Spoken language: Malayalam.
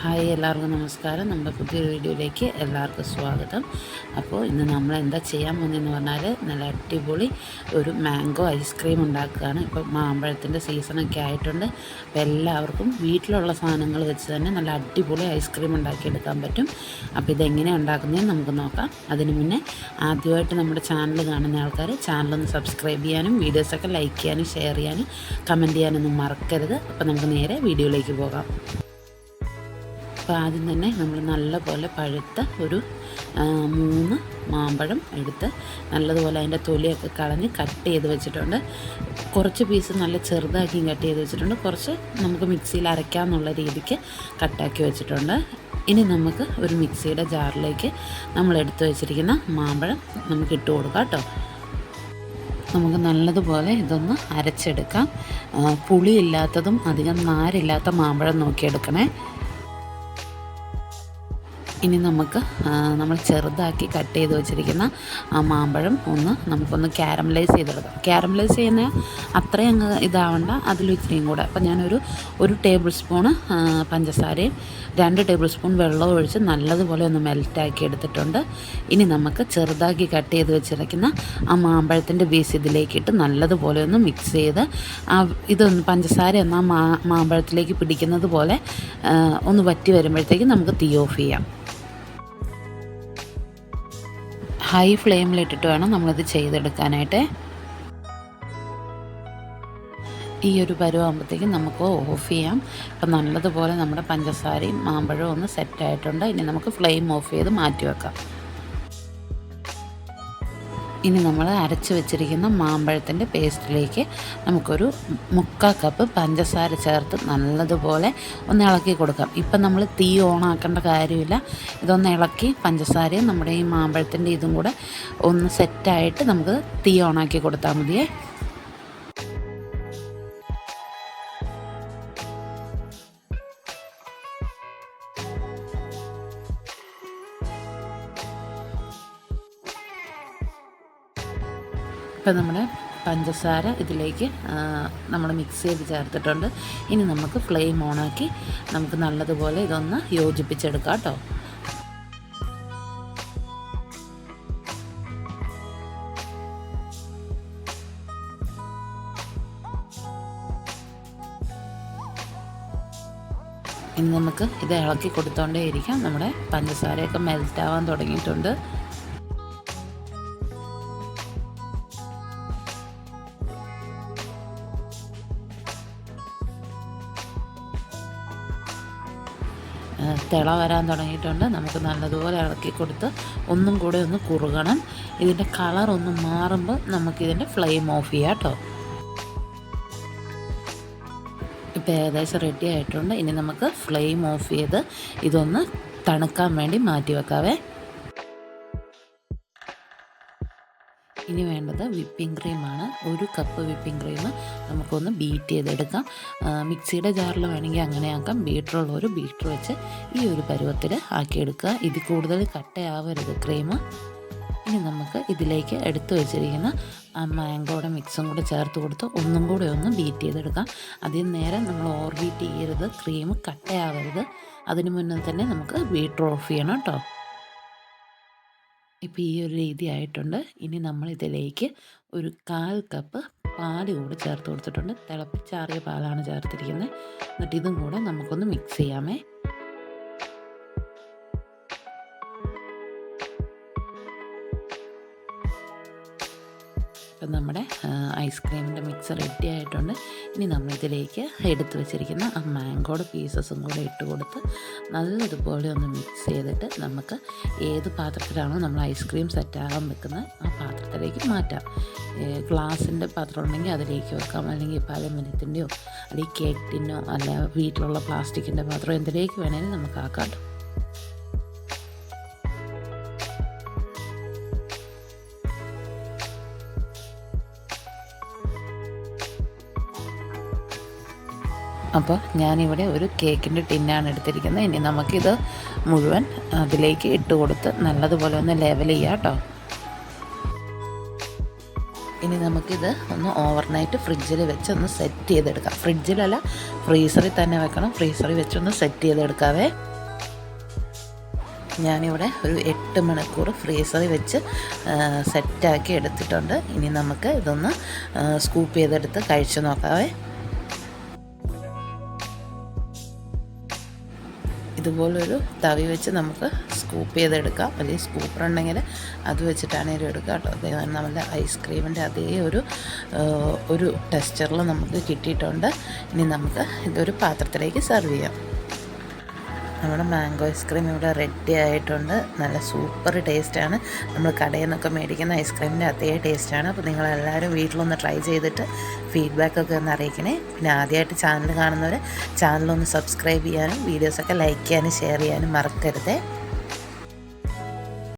ഹായ്, എല്ലാവർക്കും നമസ്കാരം. നമ്മുടെ പുതിയൊരു വീഡിയോയിലേക്ക് എല്ലാവർക്കും സ്വാഗതം. അപ്പോൾ ഇന്ന് നമ്മൾ എന്താ ചെയ്യാൻ പോകുന്നതെന്ന് പറഞ്ഞാൽ നല്ല അടിപൊളി ഒരു മാംഗോ ഐസ്ക്രീം ഉണ്ടാക്കുകയാണ്. ഇപ്പോൾ മാമ്പഴത്തിൻ്റെ സീസണൊക്കെ ആയിട്ടുണ്ട്. അപ്പോൾ എല്ലാവർക്കും വീട്ടിലുള്ള സാധനങ്ങൾ വെച്ച് തന്നെ നല്ല അടിപൊളി ഐസ്ക്രീം ഉണ്ടാക്കിയെടുക്കാൻ പറ്റും. അപ്പോൾ ഇതെങ്ങനെയാണ് ഉണ്ടാക്കുന്നതെന്ന് നമുക്ക് നോക്കാം. അതിന് മുന്നേ ആദ്യമായിട്ട് നമ്മുടെ ചാനൽ കാണുന്ന ആൾക്കാർ ചാനലൊന്ന് സബ്സ്ക്രൈബ് ചെയ്യാനും വീഡിയോസൊക്കെ ലൈക്ക് ചെയ്യാനും ഷെയർ ചെയ്യാനും കമൻറ്റ് ചെയ്യാനൊന്നും മറക്കരുത്. അപ്പോൾ നമുക്ക് നേരെ വീഡിയോയിലേക്ക് പോകാം. അപ്പോൾ ആദ്യം തന്നെ നമ്മൾ നല്ലപോലെ പഴുത്ത ഒരു 3 മാമ്പഴം എടുത്ത് നല്ലതുപോലെ അതിൻ്റെ തൊലിയൊക്കെ കളഞ്ഞ് കട്ട് ചെയ്ത് വെച്ചിട്ടുണ്ട്. കുറച്ച് പീസ് നല്ല ചെറുതാക്കി കട്ട് ചെയ്ത് വെച്ചിട്ടുണ്ട്. കുറച്ച് നമുക്ക് മിക്സിയിൽ അരയ്ക്കാമെന്നുള്ള രീതിക്ക് കട്ടാക്കി വെച്ചിട്ടുണ്ട്. ഇനി നമുക്ക് ഒരു മിക്സിയുടെ ജാറിലേക്ക് നമ്മൾ എടുത്ത് വെച്ചിരിക്കുന്ന മാമ്പഴം നമുക്ക് ഇട്ട് കൊടുക്കാം കേട്ടോ. നമുക്ക് നല്ലതുപോലെ ഇതൊന്ന് അരച്ചെടുക്കാം. പുളിയില്ലാത്തതും അധികം നാരില്ലാത്ത മാമ്പഴം നോക്കിയെടുക്കണേ. ഇനി നമുക്ക് നമ്മൾ ചെറുതാക്കി കട്ട് ചെയ്ത് വെച്ചിരിക്കുന്ന ആ മാമ്പഴം നമുക്കൊന്ന് ക്യാരമലൈസ് ചെയ്തെടുക്കാം. ക്യാരമലൈസ് ചെയ്യുന്ന അത്രയും അങ്ങ് ഇതാവണ്ട, അതിലിച്ചിരിയും കൂടെ. അപ്പോൾ ഞാനൊരു ടേബിൾ സ്പൂണ് പഞ്ചസാരയും 2 ടേബിൾ സ്പൂൺ വെള്ളവും ഒഴിച്ച് നല്ലതുപോലെ ഒന്ന് മെൽറ്റാക്കി എടുത്തിട്ടുണ്ട്. ഇനി നമുക്ക് ചെറുതാക്കി കട്ട് ചെയ്ത് വെച്ചിരിക്കുന്ന ആ മാമ്പഴത്തിൻ്റെ പീസ് ഇതിലേക്കിട്ട് നല്ലതുപോലെ ഒന്ന് മിക്സ് ചെയ്ത് ഇതൊന്ന് പഞ്ചസാര ഒന്ന് ആ മാമ്പഴത്തിലേക്ക് പിടിക്കുന്നത് പോലെ ഒന്ന് വറ്റി വരുമ്പോഴത്തേക്ക് നമുക്ക് തീ ഓഫ് ചെയ്യാം. ഹൈ ഫ്ലെയിമിലിട്ടിട്ട് വേണം നമ്മളിത് ചെയ്തെടുക്കാനായിട്ട്. ഈ ഒരു പരുവാകുമ്പോഴത്തേക്കും നമുക്ക് ഓഫ് ചെയ്യാം. അപ്പം നല്ലതുപോലെ നമ്മുടെ പഞ്ചസാരയും മാമ്പഴവും ഒന്ന് സെറ്റായിട്ടുണ്ട്. ഇനി നമുക്ക് ഫ്ലെയിം ഓഫ് ചെയ്ത് മാറ്റി വെക്കാം. ഇനി നമ്മൾ അരച്ച് വെച്ചിരിക്കുന്ന മാമ്പഴത്തിൻ്റെ പേസ്റ്റിലേക്ക് നമുക്കൊരു 3/4 കപ്പ് പഞ്ചസാര ചേർത്ത് നല്ലതുപോലെ ഒന്ന് ഇളക്കി കൊടുക്കാം. ഇപ്പം നമ്മൾ തീ ഓണാക്കേണ്ട കാര്യമില്ല. ഇതൊന്ന് ഇളക്കി പഞ്ചസാരയും നമ്മുടെ ഈ മാമ്പഴത്തിൻ്റെ ഇതും കൂടെ ഒന്ന് സെറ്റായിട്ട് നമുക്ക് തീ ഓണാക്കി കൊടുത്താൽ മതിയേ. ഇപ്പം നമ്മുടെ പഞ്ചസാര ഇതിലേക്ക് നമ്മൾ മിക്സ് ചെയ്ത് ചേർത്തിട്ടുണ്ട്. ഇനി നമുക്ക് ഫ്ലെയിം ഓണാക്കി നമുക്ക് നല്ലതുപോലെ ഇതൊന്ന് യോജിപ്പിച്ചെടുക്കാം കേട്ടോ. ഇനി നമുക്ക് ഇത് ഇളക്കി കൊടുത്തോണ്ടേ ഇരിക്കാം. നമ്മുടെ പഞ്ചസാരയൊക്കെ മെൽറ്റാവാൻ തുടങ്ങിയിട്ടുണ്ട്. തിള വരാൻ തുടങ്ങിയിട്ടുണ്ട്. നമുക്ക് നല്ലതുപോലെ ഇളക്കി കൊടുത്ത് ഒന്നും കൂടെ ഒന്ന് കുറുകണം. ഇതിൻ്റെ കളർ ഒന്ന് മാറുമ്പോൾ നമുക്കിതിൻ്റെ ഫ്ലെയിം ഓഫ് ചെയ്യാം കേട്ടോ. ഇപ്പോൾ ഏകദേശം റെഡി ആയിട്ടുണ്ട്. ഇനി നമുക്ക് ഫ്ലെയിം ഓഫ് ചെയ്ത് ഇതൊന്ന് തണുക്കാൻ വേണ്ടി മാറ്റി വെക്കാവേ. ഇനി വേണ്ടത് വിപ്പിംഗ് ക്രീമാണ്. 1 കപ്പ് വിപ്പിംഗ് ക്രീം നമുക്കൊന്ന് ബീറ്റ് ചെയ്തെടുക്കാം. മിക്സിയുടെ ജാറിൽ വേണമെങ്കിൽ അങ്ങനെ ആക്കാം. ബീറ്ററുള്ളൊരു ബീറ്റർ വെച്ച് ഈ ഒരു പരുവത്തിൽ ആക്കിയെടുക്കുക. ഇതിൽ കൂടുതൽ കട്ടയാവരുത് ക്രീം. ഇനി നമുക്ക് ഇതിലേക്ക് എടുത്തു വെച്ചിരിക്കുന്ന ആ മാംഗോയുടെ മിക്സും കൂടെ ചേർത്ത് കൊടുത്ത് ഒന്നും കൂടെ ഒന്ന് ബീറ്റ് ചെയ്തെടുക്കാം. അതിന് നേരം നമ്മൾ ഓവർ ബീറ്റ് ചെയ്യരുത്. ക്രീം കട്ടയാവരുത്. അതിന് മുന്നേ തന്നെ നമുക്ക് ബീറ്റർ ഓഫ് ചെയ്യണം കേട്ടോ. ഇപ്പോൾ ഈ ഒരു രീതി ആയിട്ടുണ്ട്. ഇനി നമ്മൾ ഇതിലേക്ക് ഒരു 1/4 കപ്പ് പാല് കൂടെ ചേർത്ത് കൊടുത്തിട്ടുണ്ട്. തിളപ്പിച്ചാറിയ പാലാണ് ചേർത്തിരിക്കുന്നത്. എന്നിട്ട് ഇതും കൂടെ നമുക്കൊന്ന് മിക്സ് ചെയ്യാമേ. ഇപ്പം നമ്മുടെ ഐസ്ക്രീമിൻ്റെ മിക്സ് റെഡി ആയിട്ടുണ്ട്. ഇനി നമ്മളിതിലേക്ക് എടുത്ത് വെച്ചിരിക്കുന്ന ആ മാംഗോയുടെ പീസസും കൂടെ ഇട്ട് കൊടുത്ത് നല്ലതുപോലെ ഒന്ന് മിക്സ് ചെയ്തിട്ട് നമുക്ക് ഏത് പാത്രത്തിലാണോ നമ്മൾ ഐസ്ക്രീം സെറ്റാകാൻ വെക്കുന്നത് ആ പാത്രത്തിലേക്ക് മാറ്റാം. ഗ്ലാസിൻ്റെ പാത്രം ഉണ്ടെങ്കിൽ അതിലേക്ക് വെക്കാം. അല്ലെങ്കിൽ ഇപ്പോൾ അലുമിനിയത്തിൻ്റെയോ അല്ലെങ്കിൽ കേക്ക് ടിന്നോ അല്ല വീട്ടിലുള്ള പ്ലാസ്റ്റിക്കിൻ്റെ പാത്രം എന്തിലേക്ക് വേണമെങ്കിലും നമുക്ക് ആക്കാം. അപ്പോൾ ഞാനിവിടെ ഒരു കേക്കിൻ്റെ ടിന്നാണ് എടുത്തിരിക്കുന്നത്. ഇനി നമുക്കിത് മുഴുവൻ അതിലേക്ക് ഇട്ട് കൊടുത്ത് നല്ലതുപോലെ ഒന്ന് ലെവൽ ചെയ്യാം കേട്ടോ. ഇനി നമുക്കിത് ഒന്ന് ഓവർനൈറ്റ് ഫ്രിഡ്ജിൽ വെച്ച് ഒന്ന് സെറ്റ് ചെയ്തെടുക്കാം. ഫ്രിഡ്ജിലല്ല, ഫ്രീസറിൽ തന്നെ വെക്കണം. ഫ്രീസറിൽ വെച്ചൊന്ന് സെറ്റ് ചെയ്തെടുക്കാവേ. ഞാനിവിടെ ഒരു 8 മണിക്കൂർ ഫ്രീസറിൽ വെച്ച് സെറ്റാക്കി എടുത്തിട്ടുണ്ട്. ഇനി നമുക്ക് ഇതൊന്ന് സ്കൂപ്പ് ചെയ്തെടുത്ത് കഴിച്ചു നോക്കാവേ. ഇതുപോലൊരു തവി വെച്ച് നമുക്ക് സ്കൂപ്പ് ചെയ്തെടുക്കാം, അല്ലെങ്കിൽ സ്കൂപ്പർ ഉണ്ടെങ്കിൽ അത് വെച്ചിട്ടാണെങ്കിലും എടുക്കാം കേട്ടോ. അതേപോലെ നമ്മുടെ ഐസ്ക്രീമിൻ്റെ അതേ ഒരു ടെക്സ്ചറിൽ നമുക്ക് കിട്ടിയിട്ടുണ്ട്. ഇനി നമുക്ക് ഇതൊരു പാത്രത്തിലേക്ക് സെർവ് ചെയ്യാം. നമ്മുടെ മാംഗോ ഐസ്ക്രീം ഇവിടെ റെഡി ആയിട്ടുണ്ട്. നല്ല സൂപ്പർ ടേസ്റ്റാണ്. നമ്മൾ കടയിൽ നിന്നൊക്കെ മേടിക്കുന്ന ഐസ്ക്രീമിൻ്റെ അതേ ടേസ്റ്റാണ്. അപ്പോൾ നിങ്ങളെല്ലാവരും വീട്ടിലൊന്ന് ട്രൈ ചെയ്തിട്ട് ഫീഡ്ബാക്കൊക്കെ ഒന്ന് അറിയിക്കണേ. പിന്നെ ആദ്യമായിട്ട് ചാനൽ കാണുന്നവർ ചാനലൊന്ന് സബ്സ്ക്രൈബ് ചെയ്യാനും വീഡിയോസൊക്കെ ലൈക്ക് ചെയ്യാനും ഷെയർ ചെയ്യാനും മറക്കരുതേ.